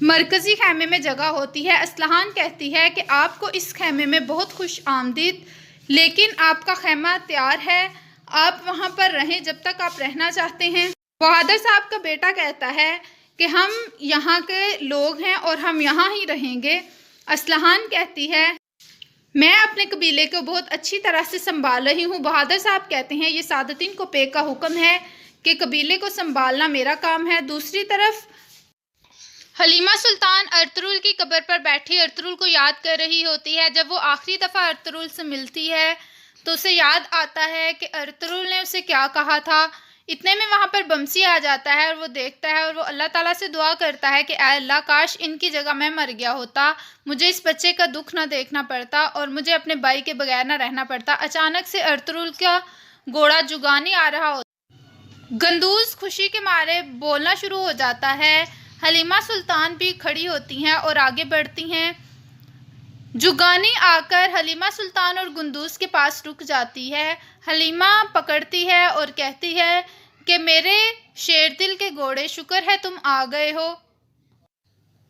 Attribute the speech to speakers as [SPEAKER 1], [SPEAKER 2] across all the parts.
[SPEAKER 1] مرکزی خیمے میں جگہ ہوتی ہے۔ اسلحان کہتی ہے کہ آپ کو اس خیمے میں بہت خوش آمدید، لیکن آپ کا خیمہ تیار ہے، آپ وہاں پر رہیں جب تک آپ رہنا چاہتے ہیں۔ بہادر صاحب کا بیٹا کہتا ہے کہ ہم یہاں کے لوگ ہیں اور ہم یہاں ہی رہیں گے۔ اسلحان کہتی ہے میں اپنے قبیلے کو بہت اچھی طرح سے سنبھال رہی ہوں۔ بہادر صاحب کہتے ہیں یہ سعادتین کوپیک کا حکم ہے کہ قبیلے کو سنبھالنا میرا کام ہے۔ دوسری طرف حلیمہ سلطان ارطغرل کی قبر پر بیٹھی ارطغرل کو یاد کر رہی ہوتی ہے۔ جب وہ آخری دفعہ ارطغرل سے ملتی ہے تو اسے یاد آتا ہے کہ ارطغرل نے اسے کیا کہا تھا۔ اتنے میں وہاں پر بمسی آ جاتا ہے اور وہ دیکھتا ہے اور وہ اللہ تعالیٰ سے دعا کرتا ہے کہ اے اللہ، کاش ان کی جگہ میں مر گیا ہوتا، مجھے اس بچے کا دکھ نہ دیکھنا پڑتا اور مجھے اپنے بھائی کے بغیر نہ رہنا پڑتا۔ اچانک سے ارطغرل کا گھوڑا جگانی آ رہا ہوتا ہے۔ گندوز خوشی کے مارے بولنا شروع ہو جاتا ہے۔ حلیمہ سلطان بھی کھڑی ہوتی ہیں اور آگے بڑھتی ہیں۔ جگانی آ کر حلیمہ سلطان اور گندوز کے پاس رک جاتی ہے۔ حلیمہ پکڑتی ہے اور کہتی ہے کہ میرے شیر دل کے گھوڑے، شکر ہے تم آ گئے ہو۔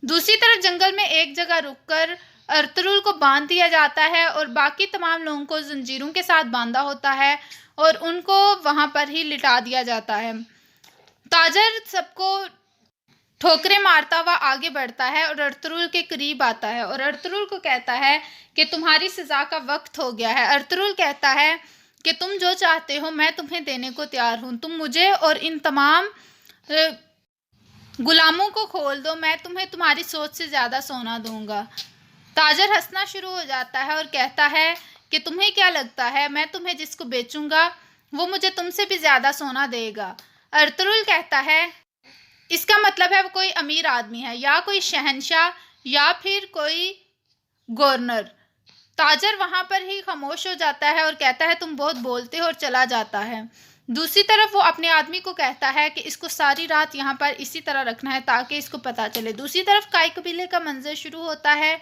[SPEAKER 1] دوسری طرف جنگل میں ایک جگہ رک کر ارطغرل کو باندھ دیا جاتا ہے اور باقی تمام لوگوں کو زنجیروں کے ساتھ باندھا ہوتا ہے اور ان کو وہاں پر ہی لٹا دیا جاتا ہے۔ تاجر سب کو ٹھوکریں مارتا ہوا آگے بڑھتا ہے اور ارطغرل کے قریب آتا ہے اور ارطغرل کو کہتا ہے کہ تمہاری سزا کا وقت ہو گیا ہے۔ ارطغرل کہتا ہے کہ تم جو چاہتے ہو میں تمہیں دینے کو تیار ہوں، تم مجھے اور ان تمام غلاموں کو کھول دو، میں تمہیں تمہاری سوچ سے زیادہ سونا دوں گا۔ تاجر ہنسنا شروع ہو جاتا ہے اور کہتا ہے کہ تمہیں کیا لگتا ہے میں تمہیں جس کو بیچوں گا وہ مجھے تم سے بھی زیادہ سونا دے گا؟ ارطغرل کہتا ہے اس کا مطلب ہے وہ کوئی امیر آدمی ہے، یا کوئی شہنشاہ یا پھر کوئی گورنر۔ تاجر وہاں پر ہی خاموش ہو جاتا ہے اور کہتا ہے تم بہت بولتے ہو اور چلا جاتا ہے۔ دوسری طرف وہ اپنے آدمی کو کہتا ہے کہ اس کو ساری رات یہاں پر اسی طرح رکھنا ہے تاکہ اس کو پتہ چلے۔ دوسری طرف کائی قبیلے کا منظر شروع ہوتا ہے۔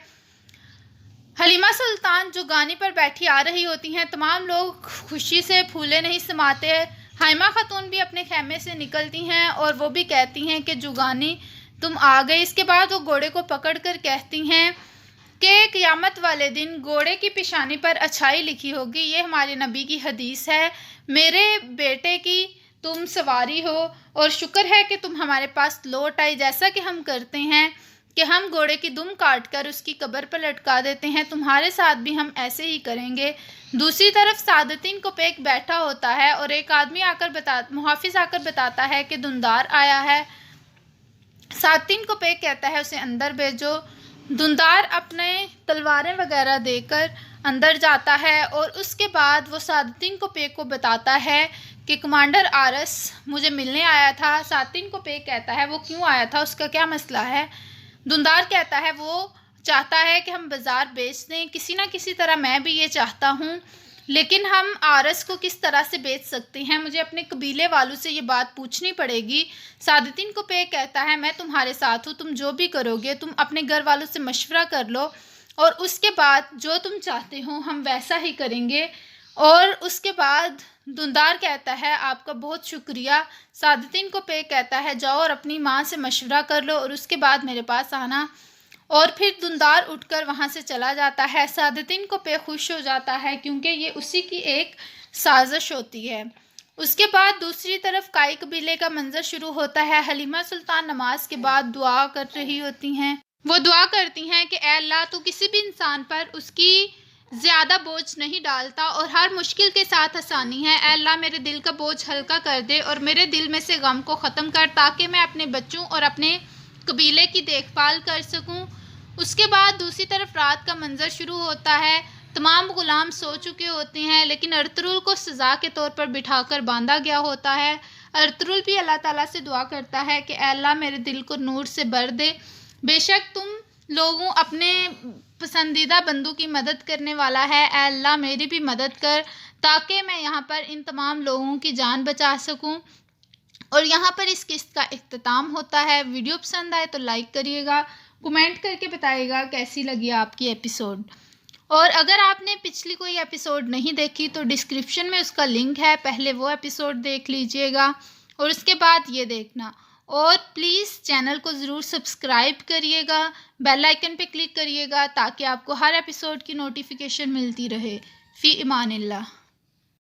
[SPEAKER 1] حلیمہ سلطان جو گانی پر بیٹھی آ رہی ہوتی ہیں، تمام لوگ خوشی سے پھولے نہیں سماتے۔ حائمہ خاتون بھی اپنے خیمے سے نکلتی ہیں اور وہ بھی کہتی ہیں کہ جگانی تم آ گئے۔ اس کے بعد وہ گھوڑے کو پکڑ کر کہتی ہیں کہ قیامت والے دن گھوڑے کی پیشانی پر اچھائی لکھی ہوگی، یہ ہمارے نبی کی حدیث ہے۔ میرے بیٹے کی تم سواری ہو اور شکر ہے کہ تم ہمارے پاس لوٹ آئی۔ جیسا کہ ہم کرتے ہیں کہ ہم گھوڑے کی دم کاٹ کر اس کی قبر پر لٹکا دیتے ہیں، تمہارے ساتھ بھی ہم ایسے ہی کریں گے۔ دوسری طرف سعادتین کوپیک بیٹھا ہوتا ہے اور ایک آدمی محافظ آ کر بتاتا ہے کہ دندار آیا ہے۔ سعادتین کوپیک کہتا ہے اسے اندر بھیجو۔ دندار اپنے تلواریں وغیرہ دے کر اندر جاتا ہے اور اس کے بعد وہ سعادتین کوپیک کو بتاتا ہے کہ کمانڈر آرس مجھے ملنے آیا تھا۔ سعادتین کوپیک کہتا ہے وہ کیوں آیا تھا، اس کا کیا مسئلہ ہے؟ دندار کہتا ہے وہ چاہتا ہے کہ ہم بازار بیچ دیں، کسی نہ کسی طرح میں بھی یہ چاہتا ہوں، لیکن ہم آرس کو کس طرح سے بیچ سکتے ہیں، مجھے اپنے قبیلے والوں سے یہ بات پوچھنی پڑے گی۔ سعادتین کوپیک کہتا ہے میں تمہارے ساتھ ہوں، تم جو بھی کرو گے تم اپنے گھر والوں سے مشورہ کر لو اور اس کے بعد جو تم چاہتے ہو ہم ویسا ہی کریں گے۔ اور اس کے بعد دندار کہتا ہے آپ کا بہت شکریہ۔ سعادتین کوپیک کہتا ہے جاؤ اور اپنی ماں سے مشورہ کر لو اور اس کے بعد میرے پاس آنا، اور پھر دندار اٹھ کر وہاں سے چلا جاتا ہے۔ سعادتین کوپیک خوش ہو جاتا ہے کیونکہ یہ اسی کی ایک سازش ہوتی ہے۔ اس کے بعد دوسری طرف کائی قبیلے کا منظر شروع ہوتا ہے۔ حلیمہ سلطان نماز کے بعد دعا کر رہی ہوتی ہیں۔ وہ دعا کرتی ہیں کہ اے اللہ تو کسی بھی انسان پر اس کی زیادہ بوجھ نہیں ڈالتا اور ہر مشکل کے ساتھ آسانی ہے۔ اے اللہ میرے دل کا بوجھ ہلکا کر دے اور میرے دل میں سے غم کو ختم کر تاکہ میں اپنے بچوں اور اپنے قبیلے کی دیکھ بھال کر سکوں۔ اس کے بعد دوسری طرف رات کا منظر شروع ہوتا ہے۔ تمام غلام سو چکے ہوتے ہیں لیکن ارطغرل کو سزا کے طور پر بٹھا کر باندھا گیا ہوتا ہے۔ ارطغرل بھی اللہ تعالیٰ سے دعا کرتا ہے کہ اے اللہ میرے دل کو نور سے بھر دے، بے شک تم لوگوں اپنے پسندیدہ بندوں کی مدد کرنے والا ہے، اے اللہ میری بھی مدد کر تاکہ میں یہاں پر ان تمام لوگوں کی جان بچا سکوں۔ اور یہاں پر اس قسط کا اختتام ہوتا ہے۔ ویڈیو پسند آئے تو لائک کریے گا، کمنٹ کر کے بتائیے گا کیسی لگی آپ کی ایپیسوڈ، اور اگر آپ نے پچھلی کوئی ایپیسوڈ نہیں دیکھی تو ڈسکرپشن میں اس کا لنک ہے، پہلے وہ ایپیسوڈ دیکھ لیجئے گا اور اس کے بعد یہ دیکھنا۔ اور پلیز چینل کو ضرور سبسکرائب کریے گا، بیل آئکن پہ کلک کریے گا تاکہ آپ کو ہر ایپیسوڈ کی نوٹیفیکیشن ملتی رہے۔ فی امان اللہ۔